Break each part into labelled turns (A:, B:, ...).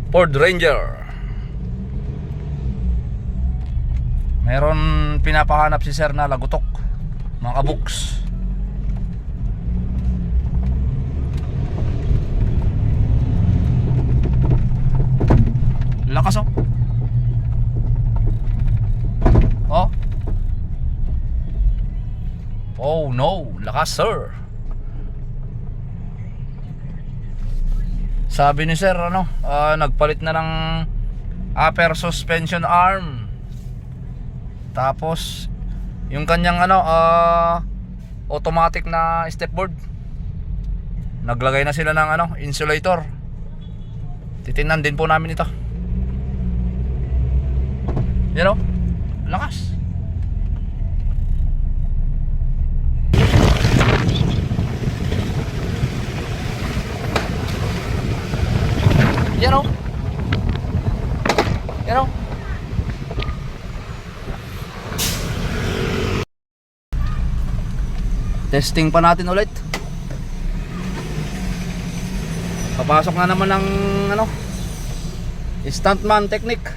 A: Ford Ranger. Meron pinapahanap si sir na lagutok, mga kabuks. Lakas oh. Oh. Oh no, lakas sir. Sabi ni sir nagpalit na ng upper suspension arm. Tapos yung kanyang automatic na stepboard, naglagay na sila ng insulator. Titingnan din po namin ito. Yan lakas. Yan yan testing pa natin ulit. Papasok na naman ng stuntman technique.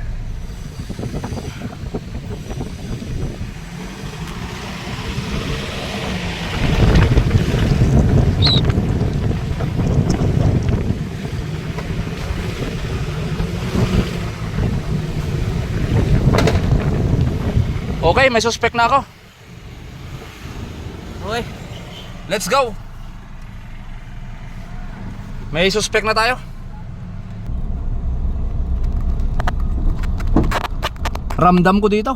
A: Okay, may suspect na ako. Okay, let's go. May suspect na tayo. Ramdam ko dito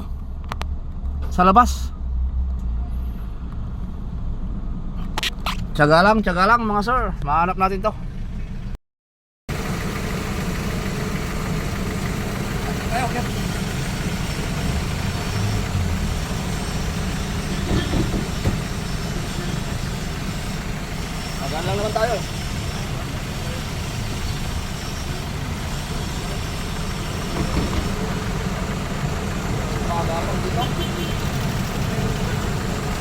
A: sa labas. Tiyaga lang mga sir. Mahanap natin to. Okay. Magaan lang naman tayo. Kumagapang dito.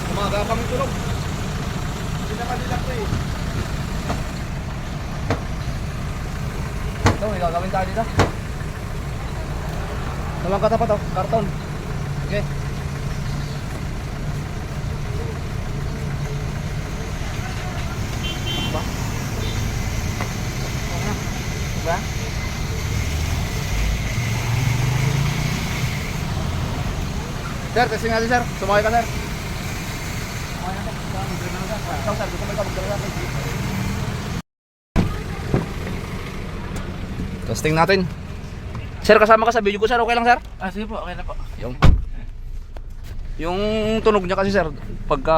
A: Kumagapang yung tulog. Hindi na kanilak ko eh. Ito, may gagawin tayo dito. Nalang katapat karton. Okay. Ba? Ba? Sir, testing natin sir. Sumakay ka sir. Testing natin. Sir, kasama ka sa video ko sir. Okay lang sir?
B: Ah, sige po, okay na po.
A: Yung tunog niya kasi sir, pagka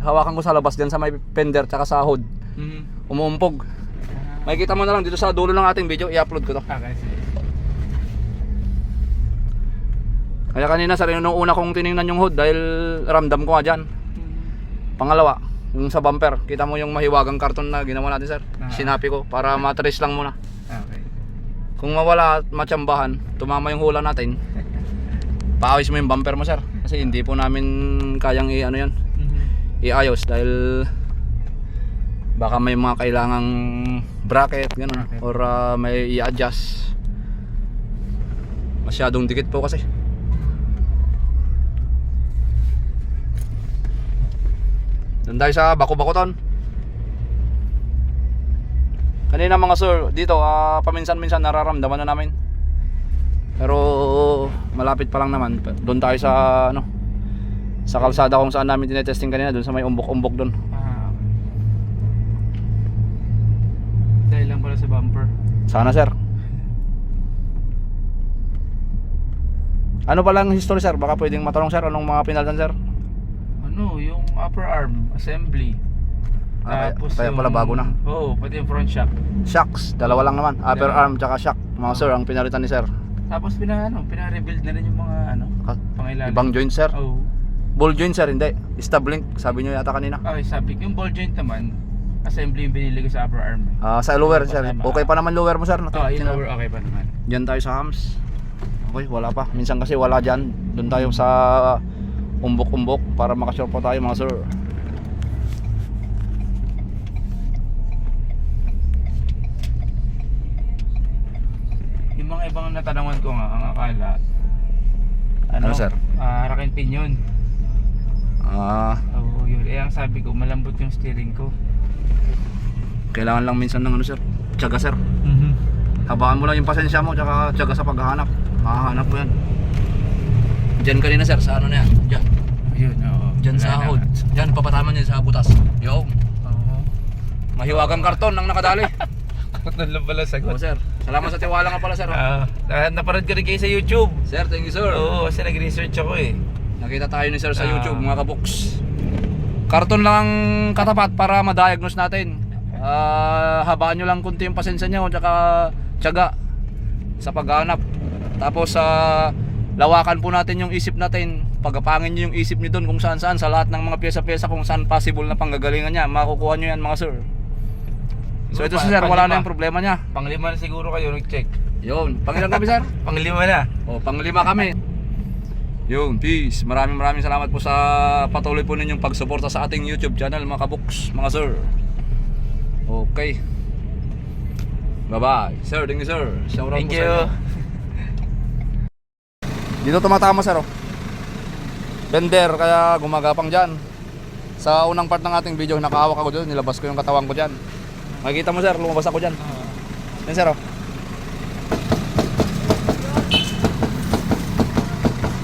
A: hawakan ko sa labas dyan sa may fender tsaka sa hood, umuumpog. Makikita mo na lang dito sa dulo ng ating video, i-upload ko to.
B: Okay, sige.
A: Kaya kanina sir, nung una kong tiningnan yung hood dahil ramdam ko nga dyan. Pangalawa, yung sa bumper, kita mo yung mahiwagang karton na ginawa natin sir. Sinapi ko para matrace lang muna.
B: Okay.
A: Kung mawala at matsambahan, tumama yung hula natin, paawis mo yung bumper mo sir. Kasi hindi po namin kayang iayos dahil baka may mga kailangang bracket gano'n, or may i-adjust. Masyadong dikit po kasi. Doon tayo sa Bako-Bakoton. Kanina mga sir, dito paminsan-minsan nararamdaman na namin. Pero malapit pa lang naman. Doon tayo sa sa kalsada kung saan namin tinetesting kanina, doon sa may umbok-umbok doon.
B: Dahil lang pala sa bumper.
A: Sana sir. Ano palang history sir? Baka pwedeng matanong sir, anong mga pinaltan sir?
B: Yung upper arm assembly. Tapos
A: kaya pala bago na.
B: Oo, pati yung front shock.
A: Shocks, dalawa lang naman. Upper arm tsaka shock. Mga sir, ang pinalitan ni sir.
B: Tapos pina-rebuild na rin yung mga pangilalim.
A: Ibang joint sir.
B: Oo.
A: Ball joint sir, hindi. Stab link, sabi nyo yata kanina.
B: Okay, sabi ko yung ball joint naman, assembly yung binili ko sa upper arm.
A: Sa lower sir. Okay pa naman lower mo sir.
B: Yung lower okay pa naman.
A: Diyan tayo sa hams. Okay, wala pa. Minsan kasi wala dyan. Doon tayo sa umbok-umbok para makasure po tayo mga sir.
B: mga ibang natanungan ko nga, ang akala,
A: Ano, sir?
B: Rack and pinion.
A: Ah,
B: Oo, yun. Eh, ang sabi ko, malambot yung steering ko.
A: kailangan lang minsan ng ano sir, tiyaga sir. Habaan mo lang yung pasensya mo, tsaka tiyaga sa paghahanap. Mahahanap mo yan. Diyan kanina sir, sa ano na yan? Diyan.
B: Ayun, oo.
A: Diyan sa hood. Diyan, papataman niya sa butas. Yo.
B: Oo.
A: Mahiwagang karton ang nakadali.
B: Doon lang pala
A: Oo
B: sagot.
A: sir. Salamat sa tiwala nga pala sir.
B: Napanood ko rin kayo sa YouTube.
A: Sir, thank you sir.
B: Oo, kasi nag-research ako eh.
A: Nakita tayo ni sir sa
B: Ah.
A: YouTube mga kaboks. Karton lang ang katapat para ma-diagnose natin. Habaan nyo lang kunti yung pasensya nyo tsaka tiyaga sa paghahanap. Tapos lawakan po natin yung isip natin. Pagapangin nyo yung isip nyo doon kung saan saan sa lahat ng mga pyesa-pyesa kung saan possible na panggagalingan niya. Makukuha nyo yan mga sir. So ito si sir, wala na yung problema niya.
B: Panglima na siguro kayo nag-check.
A: Yun, pangilan kami sir?
B: Panglima na.
A: O, panglima kami. Yun, peace. Maraming salamat po sa patuloy po ninyong pagsuporta sa ating YouTube channel mga kaboks, mga sir. Okay. Bye-bye. Sir, thank you sir. Shout out
B: Thank
A: po sa
B: you.
A: inyo. Dito tumatama sir. Oh. Bender, kaya gumagapang dyan. Sa unang part ng ating video, nakahawak ako dyan. Nilabas ko yung katawan ko dyan. Makikita mo sir, lumabas ako dyan. Yan sir. Oh.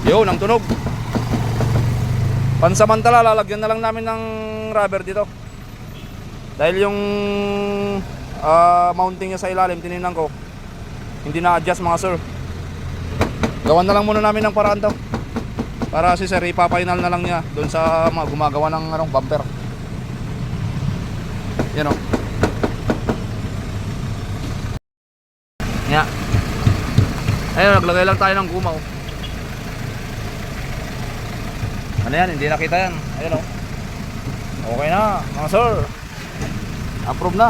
A: Yun, ang tunog. Pansamantala, lalagyan na lang namin ng rubber dito. Dahil yung mounting niya sa ilalim, tinignan ko, hindi na-adjust mga sir. Gawan na lang muna namin ng paraan to. Para si sir, ipapainal na lang niya doon sa mga gumagawa ng bumper. Yan o. Yan. Ayun, naglagay lang tayo ng guma o. Ano yan? Hindi nakita yan. Ayun o. Okay na, mga sir. Approve na.